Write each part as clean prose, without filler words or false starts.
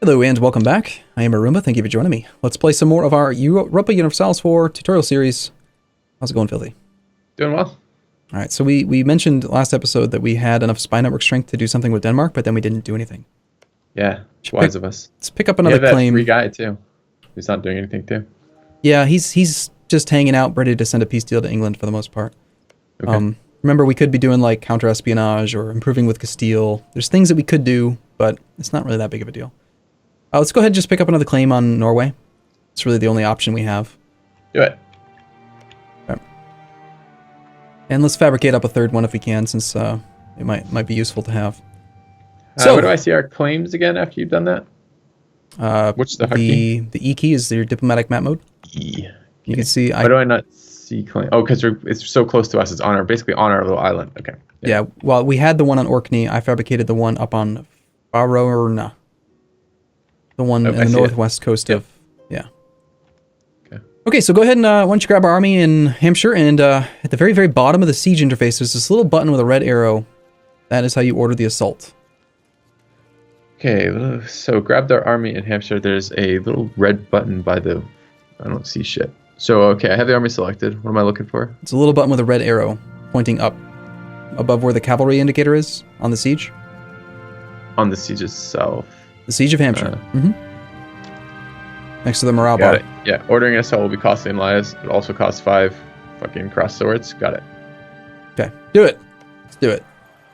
Hello and welcome back. I am Arumba. Thank you for joining me. Let's play some more of our Europa Universalis IV tutorial series. How's it going, Filthy? Doing well. All right, so we mentioned last episode that we had enough spy network strength to do something with Denmark, but then we didn't do anything. Yeah, wise of us. Let's pick up another claim. Free guy too. He's not doing anything too. Yeah, he's just hanging out, ready to send a peace deal to England for the most part. Okay. Remember, we could be doing like counter-espionage or improving with Castile. There's things that we could do, but it's not really that big of a deal. Let's go ahead and just pick up another claim on Norway. It's really the only option we have. Do it. Okay. And let's fabricate up a third one if we can, since it might be useful to have. So, where do I see our claims again after you've done that? What's the key? The E key is your diplomatic map mode. E. Okay. You can see. Why do I not see claim? Oh, because it's so close to us. It's basically on our little island. Okay. Yeah. Well, we had the one on Orkney. I fabricated the one up on Faroerna. The one in the northwest coast of, yeah. Okay, so go ahead and why don't you grab our army in Hampshire, and at the very, very bottom of the siege interface, there's this little button with a red arrow. That is how you order the assault. Okay, so grab their army in Hampshire. There's a little red button by the... I don't see shit. So, okay, I have the army selected. What am I looking for? It's a little button with a red arrow pointing up above where the cavalry indicator is on the siege. On the siege itself. The Siege of Hampshire. Next to the morale bar. Got it. Yeah, ordering an assault will be costly in lives. It also costs 5 fucking cross swords. Got it. Okay, do it. Let's do it.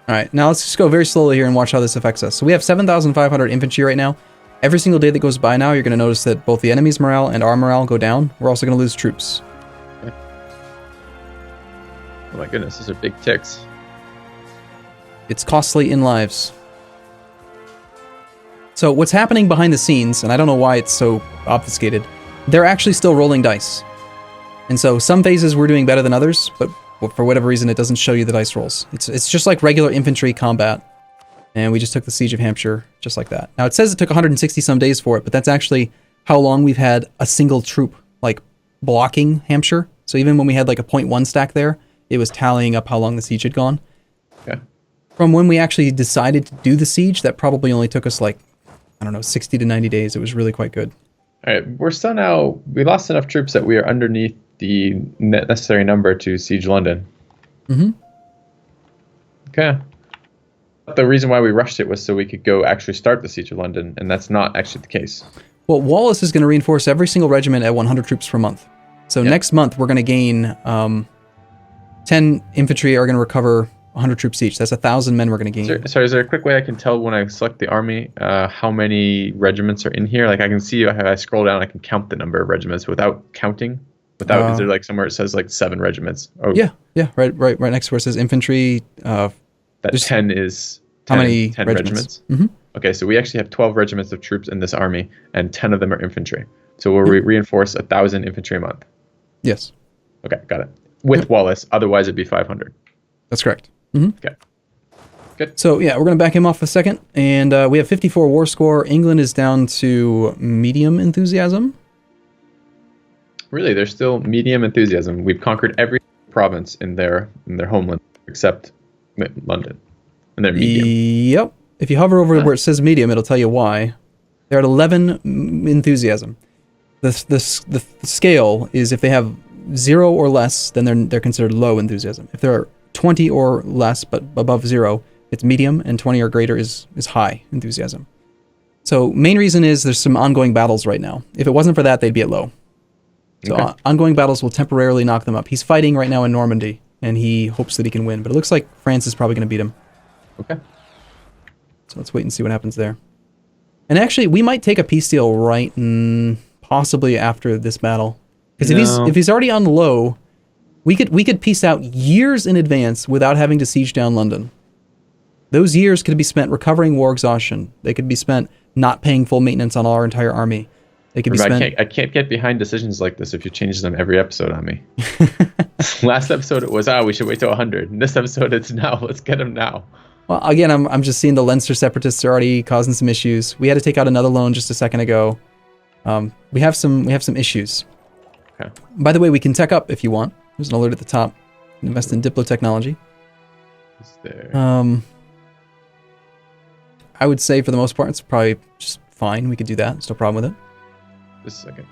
All right, now let's just go very slowly here and watch how this affects us. So we have 7,500 infantry right now. Every single day that goes by now, you're going to notice that both the enemy's morale and our morale go down. We're also going to lose troops. Okay. Oh my goodness, those are big ticks. It's costly in lives. So what's happening behind the scenes, and I don't know why it's so obfuscated, they're actually still rolling dice. And so some phases we're doing better than others, but for whatever reason it doesn't show you the dice rolls. It's just like regular infantry combat. And we just took the Siege of Hampshire just like that. Now it says it took 160 some days for it, but that's actually how long we've had a single troop like blocking Hampshire. So even when we had like a 0.1 stack there, it was tallying up how long the siege had gone. Okay. From when we actually decided to do the siege, that probably only took us like, I don't know, 60 to 90 days. It was really quite good. All right, we lost enough troops that we are underneath the necessary number to siege London. Okay. The reason why we rushed it was so we could go actually start the siege of London, and that's not actually the case. Well, Wallace is going to reinforce every single regiment at 100 troops per month. So next month, we're going to gain 10 infantry are going to recover 100 troops each. That's 1,000 men we're going to gain. Sorry, is there a quick way I can tell when I select the army how many regiments are in here? Like I can see if I scroll down, I can count the number of regiments without counting. Is there like somewhere it says like 7 regiments? Oh, yeah, right next to where it says infantry. That 10 is 10, how many 10 regiments? Okay, so we actually have 12 regiments of troops in this army, and 10 of them are infantry. So we'll reinforce 1,000 infantry a month. Yes. Okay, got it. With Wallace, otherwise it'd be 500. That's correct. Okay. Good. So yeah, we're going to back him off a second, and we have 54 war score. England is down to medium enthusiasm. Really, they're still medium enthusiasm. We've conquered every province in their homeland except London, and they're medium. Yep. If you hover over where it says medium, it'll tell you why. They're at 11 enthusiasm. The scale is if they have 0 or less, then they're considered low enthusiasm. If they're 20 or less, but above 0, it's medium, and 20 or greater is high enthusiasm. So main reason is there's some ongoing battles right now. If it wasn't for that, they'd be at low. So ongoing battles will temporarily knock them up. He's fighting right now in Normandy, and he hopes that he can win, but it looks like France is probably going to beat him. Okay. So let's wait and see what happens there. And actually, we might take a peace deal right possibly after this battle. Because if he's already on low, we could peace out years in advance without having to siege down London. Those years could be spent recovering war exhaustion. They could be spent not paying full maintenance on our entire army. They could be spent... I can't get behind decisions like this if you change them every episode on me. Last episode it was, we should wait till 100. And this episode it's now. Let's get them now. Well, again, I'm just seeing the Leinster separatists are already causing some issues. We had to take out another loan just a second ago. We have some issues. Okay. By the way, we can tech up if you want. There's an alert at the top. Invest in Diplo technology. Is there... I would say for the most part, it's probably just fine. We could do that. There's no problem with it. Just a second.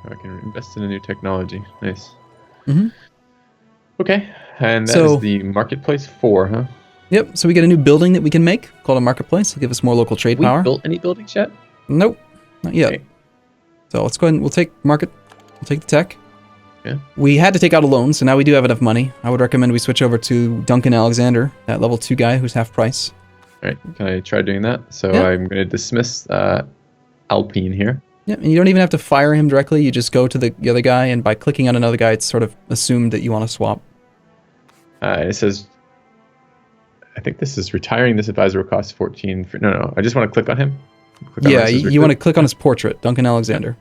I can invest in a new technology. Nice. Mm-hmm. Okay, and that is the Marketplace 4, huh? Yep, so we get a new building that we can make called a Marketplace. It'll give us more local trade power. We built any buildings yet? Nope, not yet. Okay. So let's go ahead and we'll take the tech. Yeah. We had to take out a loan, so now we do have enough money. I would recommend we switch over to Duncan Alexander, that level 2 guy who's half price. All right, can I try doing that? So I'm going to dismiss Alpine here. Yeah, and you don't even have to fire him directly. You just go to the other guy, and by clicking on another guy, it's sort of assumed that you want to swap. It says, I think this is retiring this advisor will cost 14. No, I just want to click on him. You want to click on his portrait, Duncan Alexander.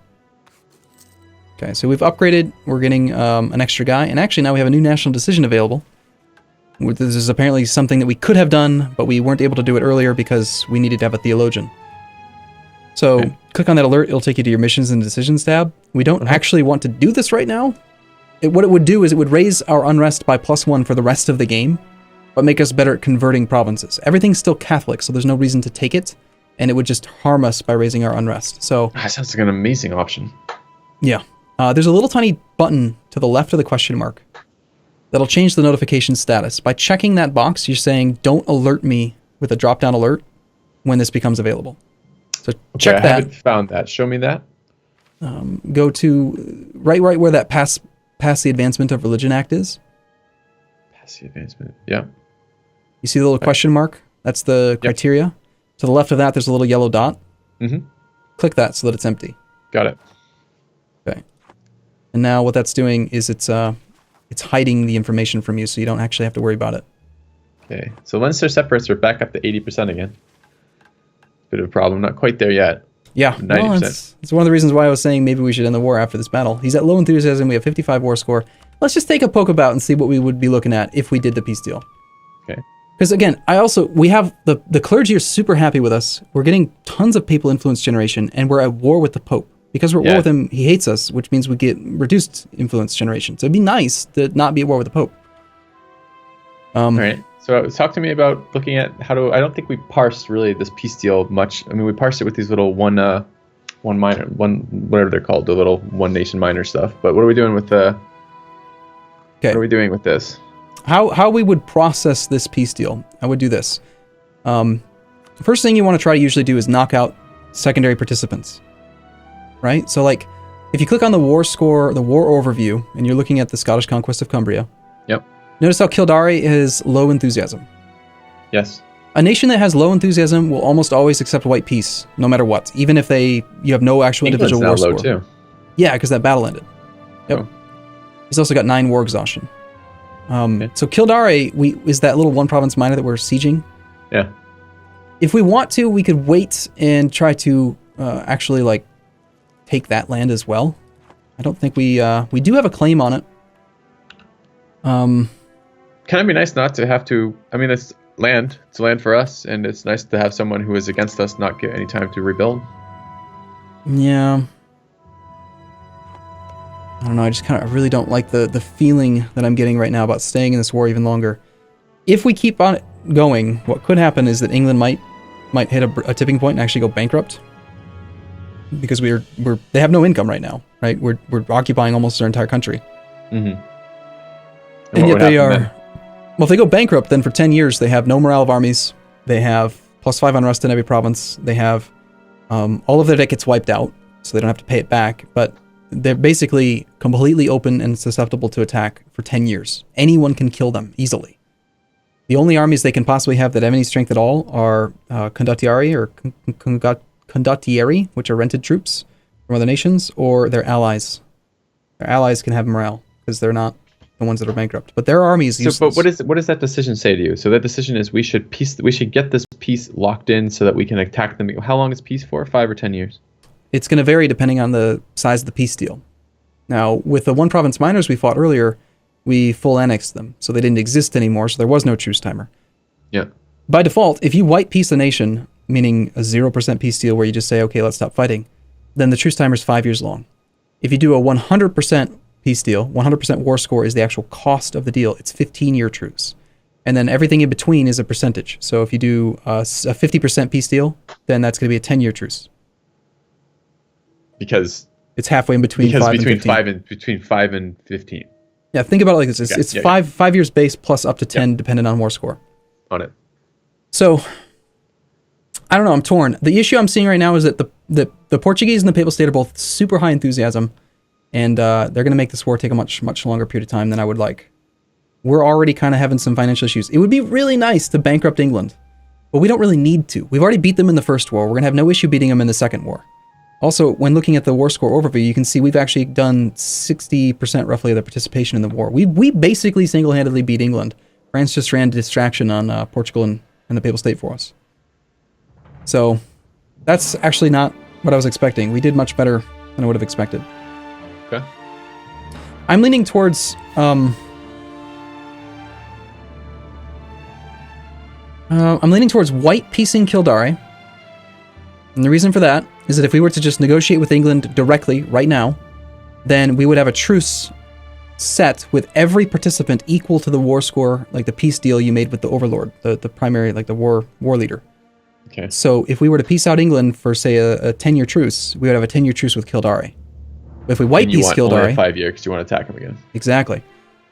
Okay, so we've upgraded. We're getting an extra guy, and actually now we have a new national decision available. This is apparently something that we could have done, but we weren't able to do it earlier because we needed to have a theologian. So click on that alert. It'll take you to your missions and decisions tab. We don't actually want to do this right now. What it would do is it would raise our unrest by +1 for the rest of the game, but make us better at converting provinces. Everything's still Catholic, so there's no reason to take it, and it would just harm us by raising our unrest. So that sounds like an amazing option. Yeah. There's a little tiny button to the left of the question mark that'll change the notification status. By checking that box, you're saying, don't alert me with a drop-down alert when this becomes available. So check that. I haven't found that. Show me that. Go to right where that pass the Advancement of Religion Act is. Pass the advancement. Yeah. You see the little question mark? That's the criteria. To the left of that, there's a little yellow dot. Mm-hmm. Click that so that it's empty. Got it. Okay. And now what that's doing is it's hiding the information from you, so you don't actually have to worry about it. Okay. So Leinster separates are back up to 80% again. Bit of a problem. Not quite there yet. Yeah, 90%. well, it's one of the reasons why I was saying maybe we should end the war after this battle. He's at low enthusiasm. We have 55 war score. Let's just take a poke about and see what we would be looking at if we did the peace deal. Okay. Because again, we have the clergy are super happy with us. We're getting tons of papal influence generation, and we're at war with the Pope. Because we're at war with him, he hates us, which means we get reduced influence generation. So it'd be nice to not be at war with the Pope. All right. So talk to me about looking at I don't think we parsed really this peace deal much. I mean, we parsed it with these little whatever they're called, the little one nation minor stuff. But what are we doing with what are we doing with this? How we would process this peace deal? I would do this. The first thing you want to try to usually do is knock out secondary participants. Right? So like, if you click on the war score, the war overview, and you're looking at the Scottish conquest of Cumbria. Yep. Notice how Kildare is low enthusiasm. Yes. A nation that has low enthusiasm will almost always accept white peace, no matter what, even if you have no actual individual war score. Too. Yeah, because that battle ended. Yep. Oh. He's also got 9 war exhaustion. So Kildare is that little one province minor that we're sieging. Yeah. If we want to, we could wait and try to actually like take that land as well. I don't think we do have a claim on it. Can it be nice not to have to? I mean, it's land. It's land for us, and it's nice to have someone who is against us not get any time to rebuild. Yeah. I don't know. I really don't like the feeling that I'm getting right now about staying in this war even longer. If we keep on it going, what could happen is that England might hit a tipping point and actually go bankrupt. Because they have no income right now, right? We're occupying almost their entire country. Mm-hmm. And yet they are. Then? Well, if they go bankrupt, then for 10 years they have no morale of armies. They have +5 unrest in every province. They have all of their debt gets wiped out, so they don't have to pay it back. But they're basically completely open and susceptible to attack for 10 years. Anyone can kill them easily. The only armies they can possibly have that have any strength at all are condottieri or condottieri, which are rented troops from other nations, or their allies. Their allies can have morale because they're not the ones that are bankrupt. But their armies. So, but what does that decision say to you? So that decision is we should get this peace locked in so that we can attack them. How long is peace for? 5 or 10 years? It's going to vary depending on the size of the peace deal. Now, with the one province minors we fought earlier, we full annexed them, so they didn't exist anymore. So there was no truce timer. Yeah. By default, if you white peace a nation, meaning a 0% peace deal where you just say, okay, let's stop fighting, then the truce timer is 5 years long. If you do a 100% peace deal, 100% war score is the actual cost of the deal. It's 15-year truce. And then everything in between is a percentage. So if you do a 50% peace deal, then that's going to be a 10-year truce. Because it's halfway in between 5 and 15. Between 5 and 15. Yeah, think about it like this. It's 5 years base plus up to 10 depending on war score. On it. So, I don't know, I'm torn. The issue I'm seeing right now is that the Portuguese and the Papal State are both super high enthusiasm, and they're going to make this war take a much, much longer period of time than I would like. We're already kind of having some financial issues. It would be really nice to bankrupt England, but we don't really need to. We've already beat them in the first war. We're going to have no issue beating them in the second war. Also, when looking at the war score overview, you can see we've actually done 60% roughly of the participation in the war. We basically single-handedly beat England. France just ran distraction on Portugal and the Papal State for us. So that's actually not what I was expecting. We did much better than I would have expected. Okay. I'm leaning towards white piecing Kildare. And the reason for that is that if we were to just negotiate with England directly right now, then we would have a truce set with every participant equal to the war score, like the peace deal you made with the overlord, the primary, like the war leader. Okay. So if we were to peace out England for, say, a 10-year truce, we would have a 10-year truce with Kildare. If we white piece Kildare... only a 5 year because you want to attack them again. Exactly.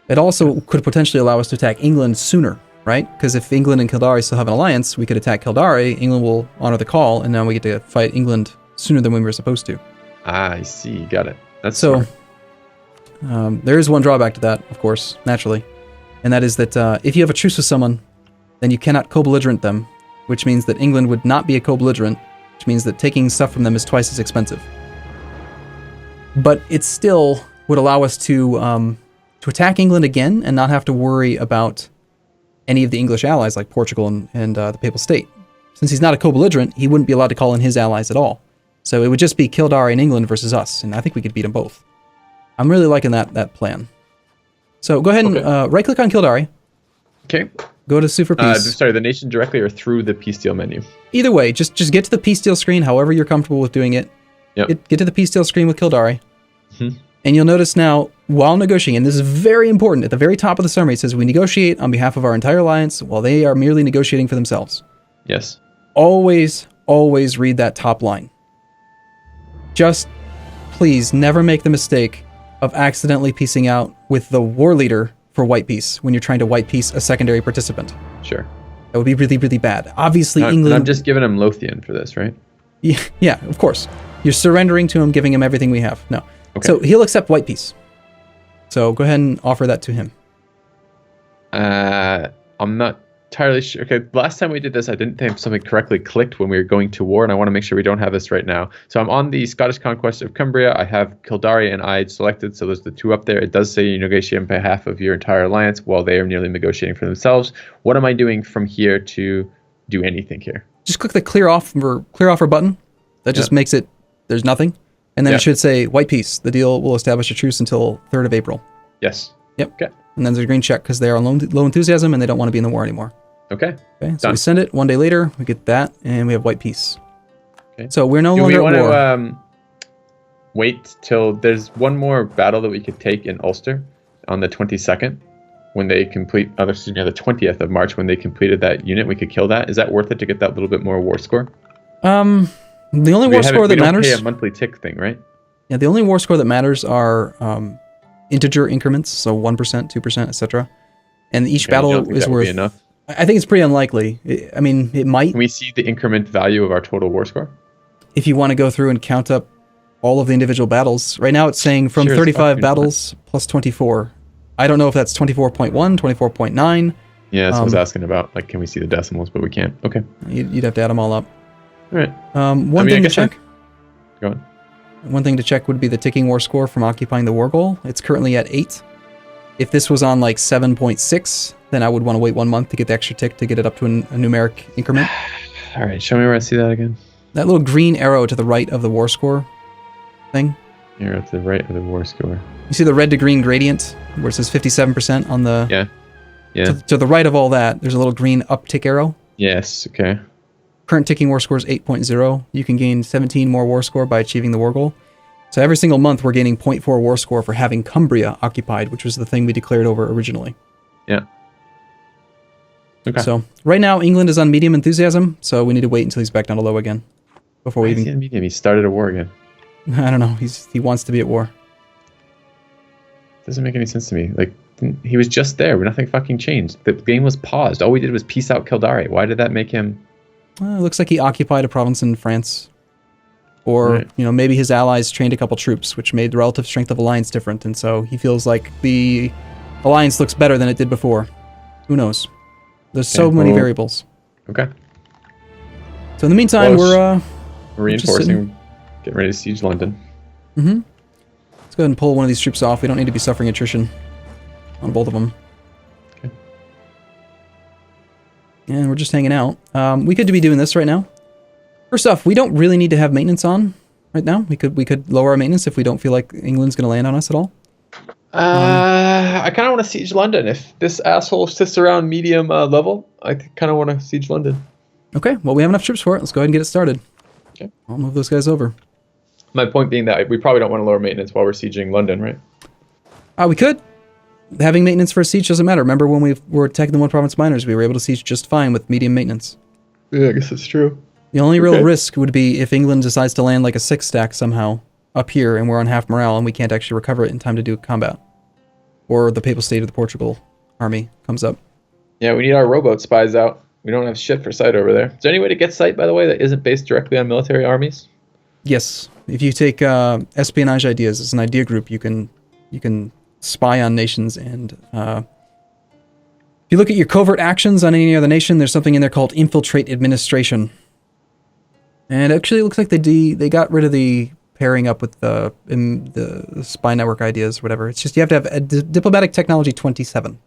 It also could potentially allow us to attack England sooner, right? Because if England and Kildare still have an alliance, we could attack Kildare, England will honor the call, and now we get to fight England sooner than we were supposed to. Ah, I see. Got it. That's so. There is one drawback to that, of course, naturally, and that is that if you have a truce with someone, then you cannot co-belligerent them, which means that England would not be a co-belligerent, which means that taking stuff from them is twice as expensive. But it still would allow us to attack England again and not have to worry about any of the English allies like Portugal and the Papal State. Since he's not a co-belligerent, he wouldn't be allowed to call in his allies at all. So it would just be Kildare and England versus us, and I think we could beat them both. I'm really liking that plan. So go ahead and right-click on Kildare. Okay. Go to Sue for Peace. Sorry, the nation directly or through the peace deal menu? Either way, just get to the peace deal screen, however you're comfortable with doing it. Yep. Get to the peace deal screen with Kildare. Mm-hmm. And you'll notice now, while negotiating, and this is very important, at the very top of the summary, it says, we negotiate on behalf of our entire alliance while they are merely negotiating for themselves. Yes. Always read that top line. Just please never make the mistake of accidentally piecing out with the war leader for white peace when you're trying to white peace a secondary participant. Sure. That would be really, really bad. Obviously, England... I'm just giving him Lothian for this, right? Yeah, of course. You're surrendering to him, giving him everything we have. No. Okay. So he'll accept white peace. So go ahead and offer that to him. I'm not entirely sure. Okay, last time we did this, I didn't think something correctly clicked when we were going to war, and I want to make sure we don't have this right now. So I'm on the Scottish conquest of Cumbria. I have Kildare and Ide selected, so there's the two up there. It does say you negotiate on behalf of your entire alliance while they are nearly negotiating for themselves. What am I doing from here to do anything here? Just click the clear offer button. That just makes it, there's nothing. And then it should say white peace. The deal will establish a truce until 3rd of April. Yes. Yep. Okay. And then there's a green check because they are low enthusiasm and they don't want to be in the war anymore. Okay. So done. We send it. 1 day later, we get that, and we have white peace. Okay. So we're no longer at war. Do we want to wait till there's one more battle that we could take in Ulster on the 22nd when they complete, the 20th of March when they completed that unit? We could kill that. Is that worth it to get that little bit more war score? The only war score that matters... We don't pay a monthly tick thing, right? Yeah, the only war score that matters are integer increments, so 1%, 2%, etc. And each battle is worth... enough? I think it's pretty unlikely. It might... Can we see the increment value of our total war score? If you want to go through and count up all of the individual battles. Right now it's saying from 35 battles plus 24. I don't know if that's 24.1, 24.9. Yeah, that's what I was asking about. Like, can we see the decimals? But we can't. Okay. You'd have to add them all up. All right. One thing to check. Go on. One thing to check would be the ticking war score from occupying the war goal. It's currently at 8. If this was on like 7.6, then I would want to wait 1 month to get the extra tick to get it up to a numeric increment. All right, show me where I see that again. That little green arrow to the right of the war score thing. Arrow to the right of the war score. You see the red to green gradient where it says 57% on the... Yeah. To the right of all that, there's a little green uptick arrow. Yes, okay. Current ticking war score is 8.0. You can gain 17 more war score by achieving the war goal. So every single month we're gaining 0.4 war score for having Cumbria occupied, which was the thing we declared over originally. Yeah. Okay. So right now, England is on medium enthusiasm, so we need to wait until he's back down to low again before we Why is he on medium? He started a war again. I don't know. He wants to be at war. Doesn't make any sense to me. Like, he was just there. Nothing fucking changed. The game was paused. All we did was peace out Kildare. Why did that make him... It looks like he occupied a province in France. Or, Right. Maybe his allies trained a couple troops, which made the relative strength of alliance different, and so he feels like the alliance looks better than it did before. Who knows? There's so many variables. Okay. So in the meantime, we're reinforcing, getting ready to siege London. Mm-hmm. Let's go ahead and pull one of these troops off. We don't need to be suffering attrition on both of them. Okay. And we're just hanging out. We could be doing this right now. First off, we don't really need to have maintenance on right now. We could lower our maintenance if we don't feel like England's going to land on us at all. I kind of want to siege London. If this asshole sits around medium level, I kind of want to siege London. Okay, well, we have enough troops for it. Let's go ahead and get it started. Okay. I'll move those guys over. My point being that we probably don't want to lower maintenance while we're sieging London, right? We could. Having maintenance for a siege doesn't matter. Remember when we were attacking the one province miners, we were able to siege just fine with medium maintenance. Yeah, I guess that's true. The only real risk would be if England decides to land like a 6-stack somehow up here and we're on half morale and we can't actually recover it in time to do combat. Or the Papal State of the Portugal army comes up. Yeah, we need our rowboat spies out. We don't have shit for sight over there. Is there any way to get sight, by the way, that isn't based directly on military armies? Yes. If you take espionage ideas as an idea group, you can spy on nations, and if you look at your covert actions on any other nation, there's something in there called Infiltrate Administration. And actually it looks like they got rid of the pairing up with the spy network ideas, whatever. It's just you have to have a diplomatic technology 27.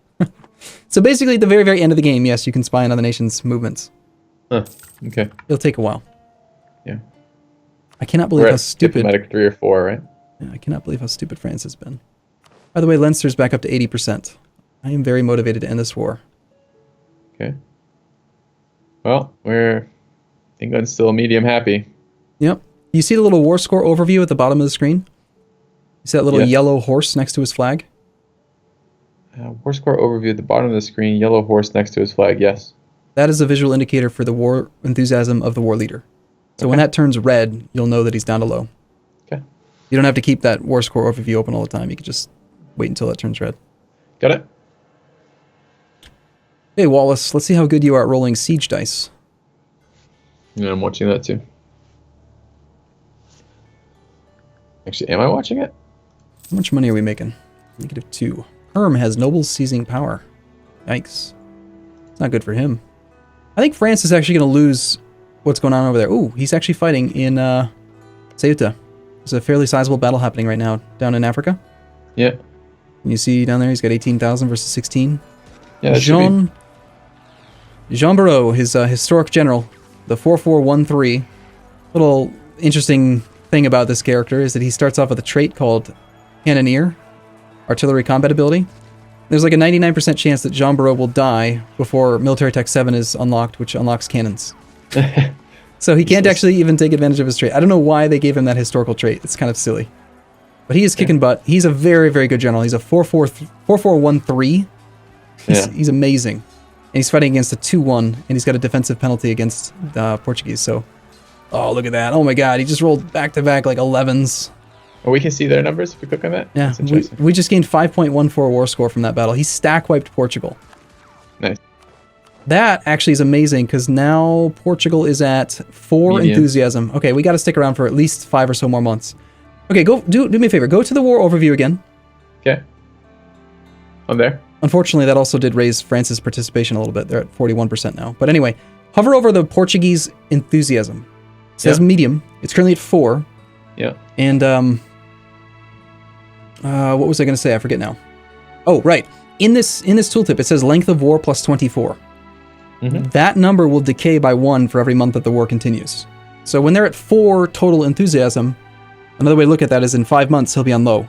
So basically at the very, very end of the game, yes, you can spy on other nations' movements. Okay. It'll take a while. Yeah. I cannot believe how stupid... Diplomatic 3 or 4, right? Yeah, I cannot believe how stupid France has been. By the way, Leinster's back up to 80%. I am very motivated to end this war. Okay. Well, England's still medium happy. Yep. You see the little war score overview at the bottom of the screen? You see that little yellow horse next to his flag? War score overview at the bottom of the screen, yellow horse next to his flag, yes. That is a visual indicator for the war enthusiasm of the war leader. So when that turns red, you'll know that he's down to low. Okay. You don't have to keep that war score overview open all the time. You can just wait until it turns red. Got it. Hey, Wallace, let's see how good you are at rolling siege dice. Yeah, I'm watching that too. Actually, am I watching it? How much money are we making? -2. Perm has nobles seizing power. Yikes. It's not good for him. I think France is actually going to lose what's going on over there. Ooh, he's actually fighting in Ceuta. There's a fairly sizable battle happening right now down in Africa. Yeah. And you see down there, he's got 18,000 versus 16. Yeah, Jean Barreau, his historic general, the 4413. Little interesting thing about this character is that he starts off with a trait called Cannoneer, artillery combat ability. There's like a 99% chance that Jean Barreau will die before Military Tech 7 is unlocked, which unlocks cannons. So he can't actually even take advantage of his trait. I don't know why they gave him that historical trait. It's kind of silly. But he is kicking butt. He's a very, very good general. He's a 4413. He's amazing. And he's fighting against a 2-1, and he's got a defensive penalty against Portuguese. So, oh, look at that. Oh my god, he just rolled back-to-back like 11s. Oh, we can see their numbers if we click on that? Yeah, we just gained 5.14 war score from that battle. He stack-wiped Portugal. Nice. That actually is amazing, because now Portugal is at 4 enthusiasm. Okay, we got to stick around for at least 5 or so more months. Okay, go do me a favor. Go to the war overview again. Okay. I'm there. Unfortunately, that also did raise France's participation a little bit. They're at 41% now. But anyway, hover over the Portuguese enthusiasm. It says medium. It's currently at 4. Yeah. And, what was I going to say? I forget now. Oh, right. In this tooltip, it says length of war plus 24. Mm-hmm. That number will decay by 1 for every month that the war continues. So when they're at 4 total enthusiasm, another way to look at that is in 5 months, he'll be on low.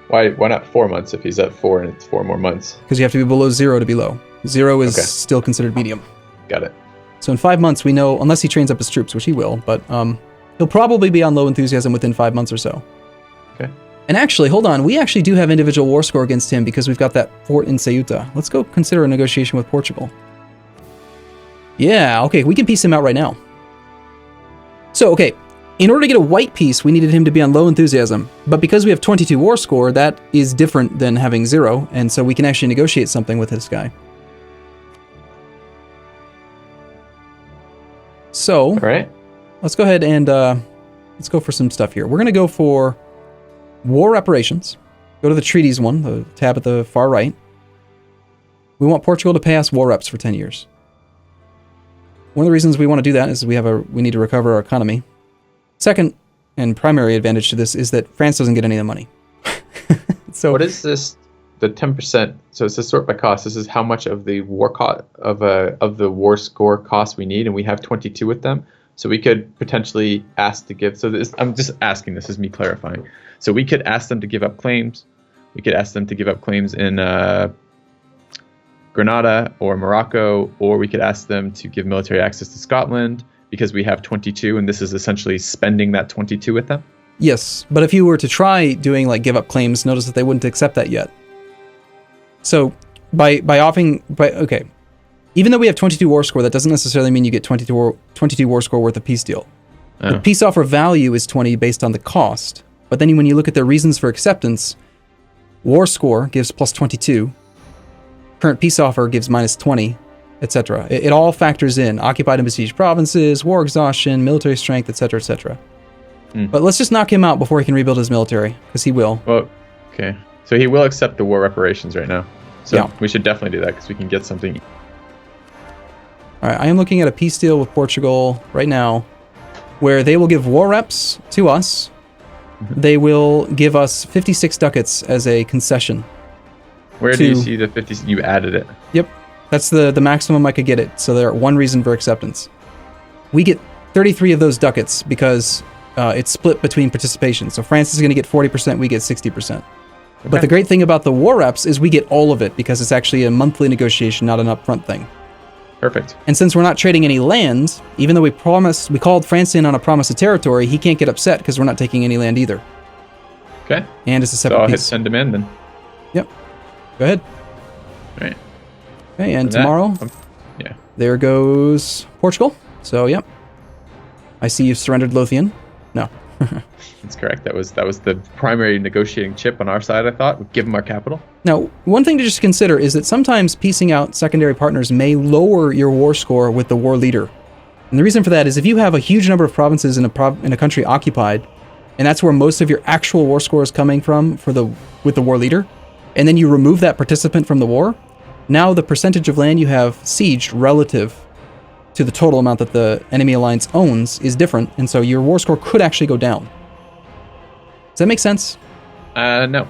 Why not 4 months if he's at 4 and it's 4 more months? Because you have to be below 0 to be low. 0 is still considered medium. Got it. So in 5 months, we know, unless he trains up his troops, which he will, but he'll probably be on low enthusiasm within 5 months or so. Okay. And actually, hold on, we actually do have individual war score against him because we've got that fort in Ceuta. Let's go consider a negotiation with Portugal. Yeah, okay, we can peace him out right now. So, okay, in order to get a white peace, we needed him to be on low enthusiasm. But because we have 22 war score, that is different than having 0, and so we can actually negotiate something with this guy. So, all right. Let's go ahead and let's go for some stuff here. We're going to go for war reparations. Go to the treaties one, the tab at the far right. We want Portugal to pay us war reps for 10 years. One of the reasons we want to do that is we need to recover our economy. Second and primary advantage to this is that France doesn't get any of the money. So what is this? The 10%. So it's a sort by cost. This is how much of the war cost of the war score cost we need, and we have 22 with them. So we could potentially ask to give. So this, I'm just asking. This is me clarifying. So we could ask them to give up claims. We could ask them to give up claims in Grenada or Morocco, or we could ask them to give military access to Scotland because we have 22, and this is essentially spending that 22 with them. Yes, but if you were to try doing like give up claims, notice that they wouldn't accept that yet. So by offering, okay, even though we have 22 war score, that doesn't necessarily mean you get 22 war score worth of peace deal. Oh. The peace offer value is 20 based on the cost, but then when you look at their reasons for acceptance, war score gives plus 22, current peace offer gives minus 20, etc. It all factors in occupied and besieged provinces, war exhaustion, military strength, etc., etc. But let's just knock him out before he can rebuild his military, because he will. Well, okay. So he will accept the war reparations right now. So yeah, we should definitely do that, because we can get something. All right, I am looking at a peace deal with Portugal right now, where they will give war reps to us. They will give us 56 ducats as a concession. Where do you see the 50? You added it. Yep. That's the maximum I could get it. So they're one reason for acceptance. We get 33 of those ducats because it's split between participation. So France is going to get 40%, we get 60%. Okay. But the great thing about the war reps is we get all of it because it's actually a monthly negotiation, not an upfront thing. Perfect. And since we're not trading any land, even though we called France in on a promise of territory, he can't get upset because we're not taking any land either. Okay. And it's a separate piece. So I'll piece. hit send demand then. Yep. Go ahead. All right. Okay, and tomorrow, yeah, there goes Portugal. So, yep. I see you've surrendered Lothian. No. That's correct. That was the primary negotiating chip on our side, I thought. We'd give them our capital. Now, one thing to just consider is that sometimes piecing out secondary partners may lower your war score with the war leader. And the reason for that is if you have a huge number of provinces in a country occupied, and that's where most of your actual war score is coming from with the war leader, and then you remove that participant from the war, now the percentage of land you have sieged relative to the total amount that the enemy alliance owns is different, and so your war score could actually go down. Does that make sense? No.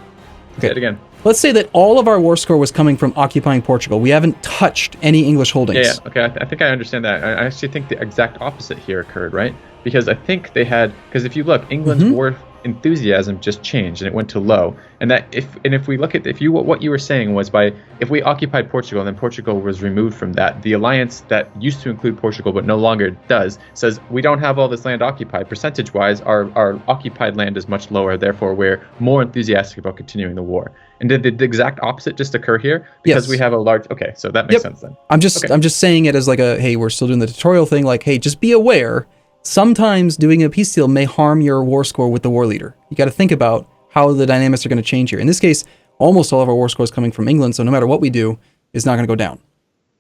Okay. Say it again. Let's say that all of our war score was coming from occupying Portugal. We haven't touched any English holdings. Yeah. Okay. I think I understand that. I actually think the exact opposite here occurred, right? Because I think they had, because if you look, England's war enthusiasm just changed and it went to low. And that if we look at what you were saying was if we occupied Portugal and then Portugal was removed from that, the alliance that used to include Portugal but no longer does says we don't have all this land occupied. Percentage wise, our occupied land is much lower, therefore we're more enthusiastic about continuing the war. And did the exact opposite just occur here? Because we have a large, okay, so that makes sense then. I'm just saying it as like hey, we're still doing the tutorial thing, like, hey, just be aware. Sometimes doing a peace deal may harm your war score with the war leader. You got to think about how the dynamics are going to change here. In this case, almost all of our war score is coming from England, so no matter what we do, it's not going to go down.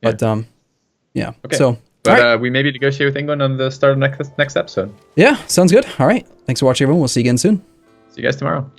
Yeah. But, yeah. Okay. So, but we maybe negotiate with England on the start of next episode. Yeah, sounds good. All right. Thanks for watching, everyone. We'll see you again soon. See you guys tomorrow.